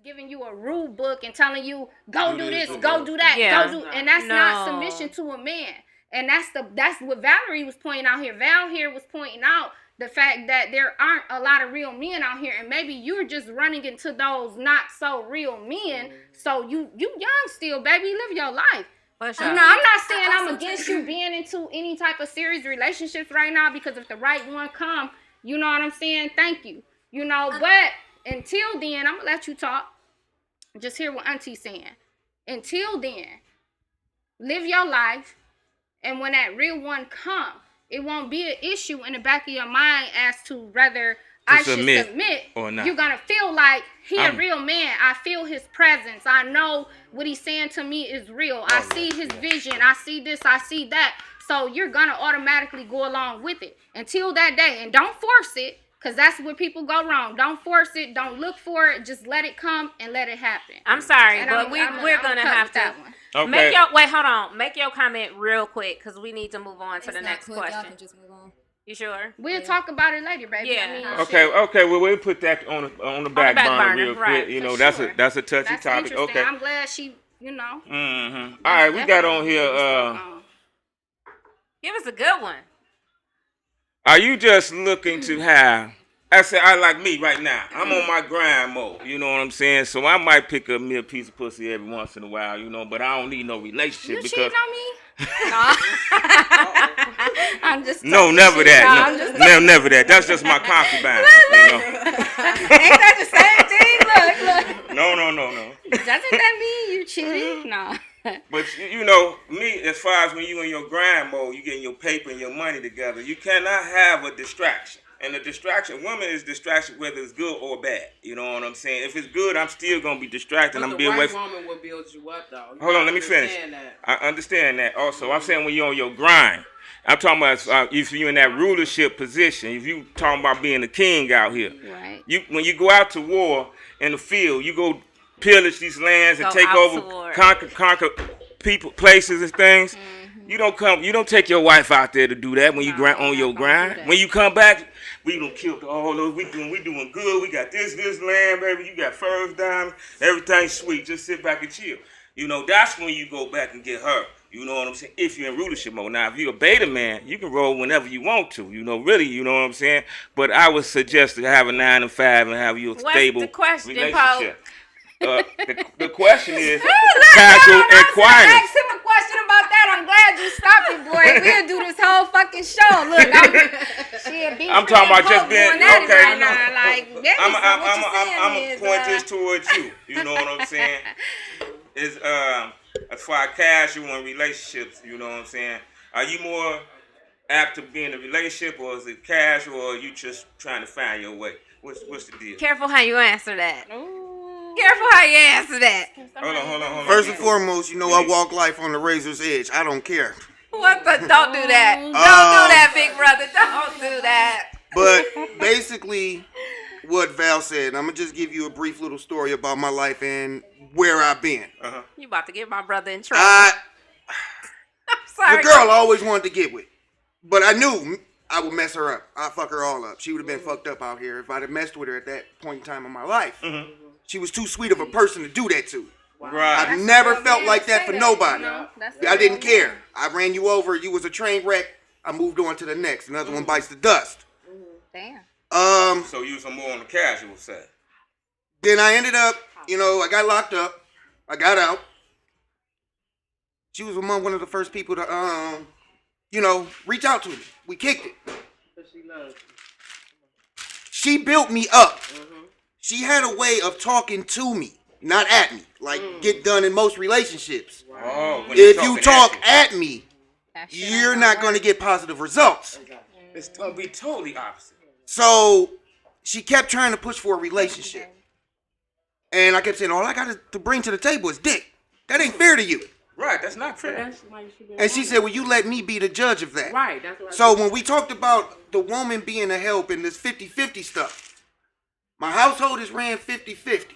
giving you a rule book and telling you go do this, go do that, go do, and that's not submission to a man. And that's what Valerie was pointing out here. Val here was pointing out the fact that there aren't a lot of real men out here, and maybe you're just running into those not so real men. So you young still, baby, live your life. Sure. I'm not saying I'm against you being into any type of serious relationships right now, because if the right one come, you know what I'm saying? Thank you. You know, but until then, I'm gonna let you talk. Just hear what Auntie's saying. Until then, live your life, and when that real one come, it won't be an issue in the back of your mind as to whether I should submit or not. You're gonna feel like he a real man. I feel his presence. I know what he's saying to me is real. I see his vision. I see this. I see that. So you're gonna automatically go along with it until that day, and don't force it. Because that's where people go wrong. Don't force it. Don't look for it. Just let it come and let it happen. I'm sorry, and but we're going to have to. Okay. Hold on. Make your comment real quick, because we need to move on to the next question. Y'all can just move on. You sure? We'll talk about it later, baby. Yeah. Okay. Well, we'll put that on the back burner real quick. You know, that's a touchy topic. Okay. I'm glad she, you know. Mm-hmm. All right, we got on here. Give us a good one. Are you just looking to have? I said, I like me right now. I'm on my grind mode. You know what I'm saying? So I might pick up me a piece of pussy every once in a while, you know, but I don't need no relationship. You cheating on me? I'm just no, never that. No, never that. That's just my concubine. You know? Ain't that the same thing? Look. No. Doesn't that mean you cheating? No. But, you know, me, as far as when you in your grind mode, you getting your paper and your money together, you cannot have a distraction. And the distraction, woman is distraction whether it's good or bad. You know what I'm saying? If it's good, I'm still going to be distracted. But the right woman will build you up, though. Hold on, let me finish. I understand that also. I'm saying when you're on your grind. I'm talking about if you're in that rulership position, if you talking about being a king out here. Right. When you go out to war in the field, you go pillage these lands and take over, conquer people, places and things. Mm-hmm. You don't take your wife out there to do that when you on your grind. When you come back, we done killed all those. We doing good. We got this land, baby. You got first diamond, everything sweet. Just sit back and chill. You know, that's when you go back and get her. You know what I'm saying? If you're in rulership mode. Now, if you're a beta man, you can roll whenever you want to. You know, really, you know what I'm saying? But I would suggest to have a 9 to 5 and have you a stable relationship. The question is casual and quiet. Ask him a question about that. I'm glad you stopped it, boy. We'll do this whole fucking show. Look, I'm talking about just being okay. Right now. Like, I'm gonna point this towards you. You know what I'm saying? Is as far as casual and relationships, you know what I'm saying? Are you more apt to be in a relationship, or is it casual, or are you just trying to find your way? What's the deal? Careful how you answer that. Careful how you answer that. Hold on. First and foremost, you know I walk life on the razor's edge. I don't care. Don't do that. Don't do that, big brother. Don't do that. But basically, what Val said, I'm going to just give you a brief little story about my life and where I've been. Uh-huh. You about to get my brother in trouble. I'm sorry. The girl I always wanted to get with. But I knew I would mess her up. I'd fuck her all up. She would have been fucked up out here if I'd have messed with her at that point in time in my life. Mm-hmm. She was too sweet of a person to do that to. Wow. Right. I've never felt like that for nobody. I didn't care. I ran you over. You was a train wreck. I moved on to the next. Another one bites the dust. Damn. So you was more on the casual side. Then I ended up, I got locked up. I got out. She was among one of the first people to, reach out to me. We kicked it. She built me up. Mm-hmm. She had a way of talking to me, not at me, like get done in most relationships. Oh, if you talk at me, you're not going to get positive results. It's going to be totally opposite. So she kept trying to push for a relationship. And I kept saying, all I got to bring to the table is dick. That ain't fair to you. Right, that's not fair. And she said, well, you let me be the judge of that. Right. That's what so when we talked about the woman being a help and this 50-50 stuff, my household is ran 50-50.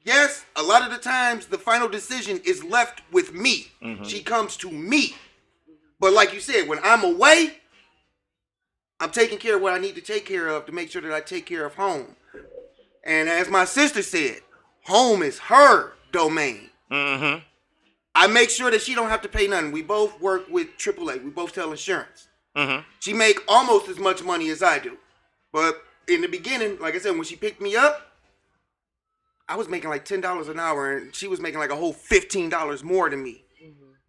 Yes, a lot of the times the final decision is left with me. Mm-hmm. She comes to me. But like you said, when I'm away, I'm taking care of what I need to take care of to make sure that I take care of home. And as my sister said, Home is her domain. Mm-hmm. I make sure that she don't have to pay nothing. We both work with AAA. We both sell insurance. Mm-hmm. She make almost as much money as I do. But in the beginning, like I said, when she picked me up, I was making like $10 an hour, and she was making like a whole $15 more than me.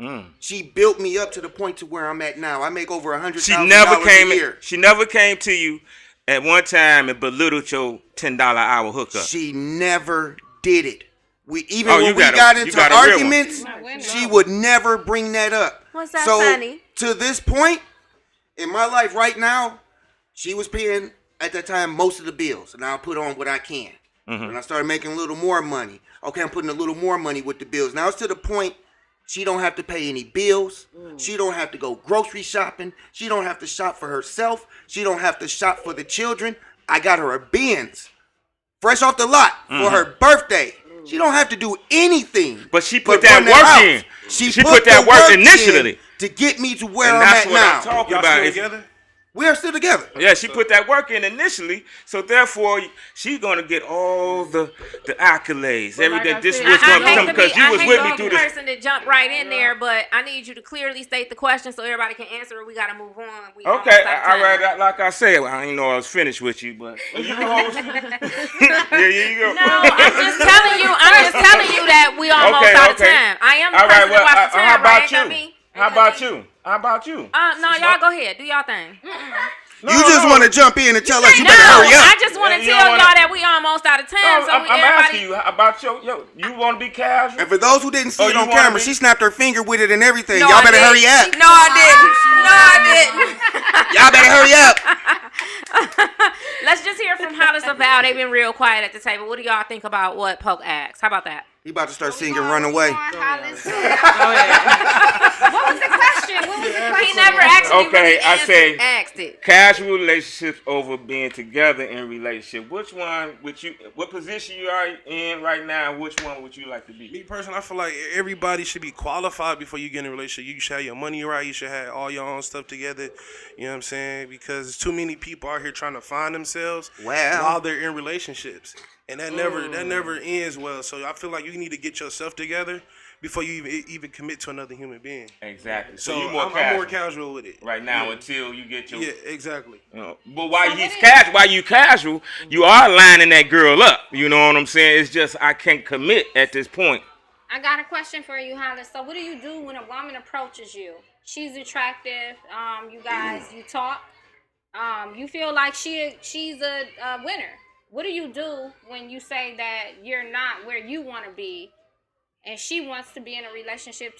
Mm. She built me up to the point to where I'm at now. I make over $100,000 a year. She never came to you at one time and belittled your $10 hour hookup. She never did it. When we got into arguments, she would never bring that up. What's that, Sonny? To this point in my life right now, she was paying at that time most of the bills, and I'll put on what I can. Mm-hmm. When I started making a little more money, okay, I'm putting a little more money with the bills. Now it's to the point she don't have to pay any bills. She don't have to go grocery shopping. She don't have to shop for herself. She don't have to shop for the children. I got her a Benz, fresh off the lot, for her birthday. She don't have to do anything. But she put that work in. She put that work initially to get me to where I'm at now. That's what I'm talking about. Still together? We are still together. Yeah, she put that work in initially, so therefore she's gonna get all the accolades, everything. This was gonna come because you was with me through this. I hate the person to jump right in there, but I need you to clearly state the question so everybody can answer it. We gotta move on. Okay, all right. Like I said, I didn't know I was finished with you, but you know, here you go. No, I'm just telling you. That we almost out of time. I am the person to watch the time, right? How about you? No, y'all go ahead. Do y'all thing. You just want to jump in and tell us you better hurry up. I just want to tell y'all that we almost out of time. No, I'm asking you about you want to be casual? And for those who didn't see it on camera, she snapped her finger with it and everything. Y'all better hurry up. No, I didn't. Y'all better hurry up. Let's just hear from Hollis or Val. They've been real quiet at the table. What do y'all think about what Poke asked? How about that? He about to start singing Runaway. What was the question? He never actually really I say asked it. Casual relationships over being together in relationship. Which one would you? What position you are in right now? Which one would you like to be? Me personally, I feel like everybody should be qualified before you get in a relationship. You should have your money right. You should have all your own stuff together. You know what I'm saying? Because there's too many people out here trying to find themselves while they're in relationships. And that never ends well. So I feel like you need to get yourself together before you even commit to another human being. Exactly. So I'm more casual with it right now until you get your. Yeah, exactly. But while you casual, you are lining that girl up. You know what I'm saying? It's just I can't commit at this point. I got a question for you, Hollis. So what do you do when a woman approaches you? She's attractive. You guys, you talk. You feel like she's a winner. What do you do when you say that you're not where you want to be and she wants to be in a relationship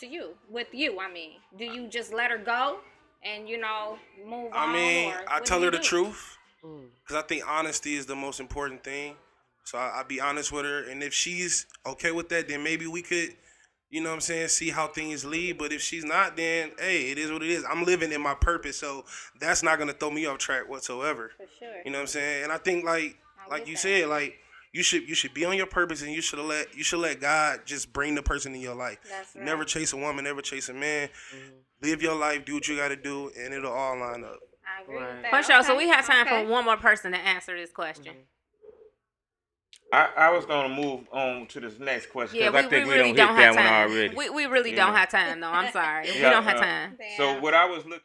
with you? I mean, do you just let her go and, move on? I mean, I tell her the truth because I think honesty is the most important thing. So I be honest with her. And if she's okay with that, then maybe we could, you know what I'm saying, see how things lead. But if she's not, then, hey, it is what it is. I'm living in my purpose, so that's not going to throw me off track whatsoever. For sure. You know what I'm saying? And I think, like you said, you should be on your purpose, and you should let God just bring the person in your life. That's right. Never chase a woman, never chase a man. Live your life, do what you got to do, and it'll all line up. I agree with that. For sure. So we have time for one more person to answer this question. I was gonna move on to this next question because I think we really don't hit that one already. We really don't have time though. I'm sorry. We don't have time. So what I was looking.